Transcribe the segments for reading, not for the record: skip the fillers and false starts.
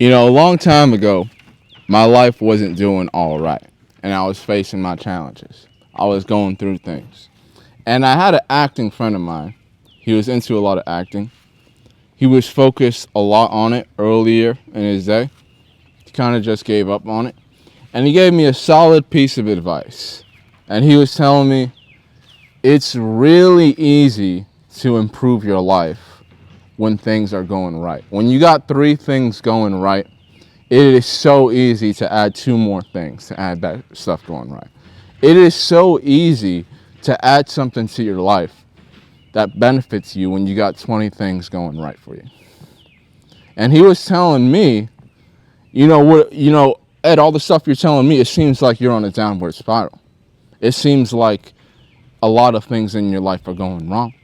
A long time ago, my life wasn't doing all right, and I was facing my challenges. I was going through things. And I had an acting friend of mine. He was into a lot of acting. He was focused a lot on it earlier in his day. He kind of just gave up on it. And he gave me a solid piece of advice. And he was telling me, it's really easy to improve your life when things are going right. When you got 3 things going right, it is so easy to add 2 more things to add that stuff going right. It is so easy to add something to your life that benefits you when you got 20 things going right for you. And he was telling me, Ed, all the stuff you're telling me, it seems like you're on a downward spiral. It seems like a lot of things in your life are going wrong.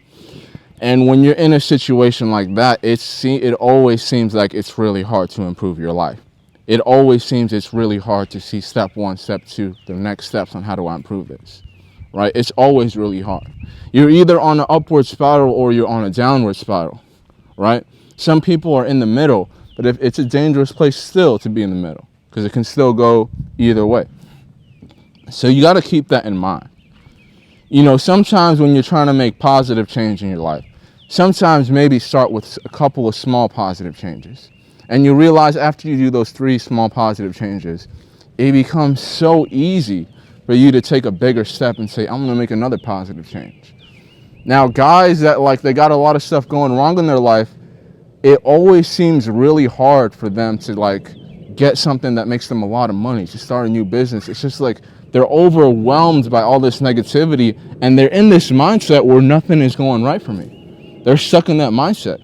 And when you're in a situation like that, it always seems like it's really hard to improve your life. It always seems it's really hard to see step 1, step 2, the next steps on how do I improve this, right? It's always really hard. You're either on an upward spiral or you're on a downward spiral, right? Some people are in the middle, but if it's a dangerous place still to be in the middle because it can still go either way. So you got to keep that in mind. Sometimes when you're trying to make positive change in your life, sometimes maybe start with a couple of small positive changes. And you realize after you do those 3 small positive changes, it becomes so easy for you to take a bigger step and say, I'm going to make another positive change. Now, guys that they got a lot of stuff going wrong in their life, it always seems really hard for them to get something that makes them a lot of money, to start a new business. It's just they're overwhelmed by all this negativity, and they're in this mindset where nothing is going right for me. They're stuck in that mindset.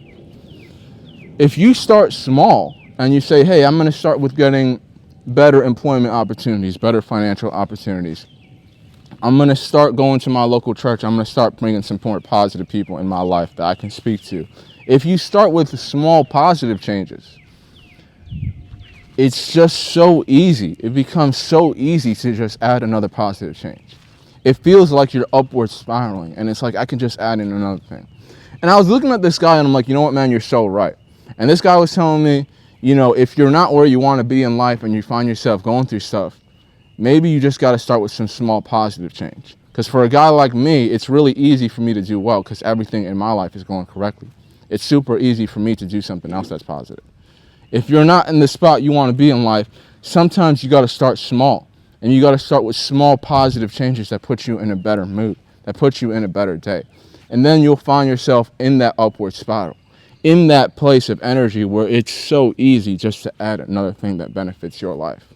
If you start small and you say, hey, I'm going to start with getting better employment opportunities, better financial opportunities. I'm going to start going to my local church. I'm going to start bringing some more positive people in my life that I can speak to. If you start with small positive changes, it's just so easy. It becomes so easy to just add another positive change. It feels like you're upward spiraling, and it's like I can just add in another thing. And I was looking at this guy, and I'm like, you know what, man, you're so right. And this guy was telling me, if you're not where you want to be in life and you find yourself going through stuff, maybe you just got to start with some small positive change. Because for a guy like me, it's really easy for me to do well because everything in my life is going correctly. It's super easy for me to do something else that's positive. If you're not in the spot you want to be in life, sometimes you got to start small. And you got to start with small positive changes that put you in a better mood, that put you in a better day. And then you'll find yourself in that upward spiral, in that place of energy where it's so easy just to add another thing that benefits your life.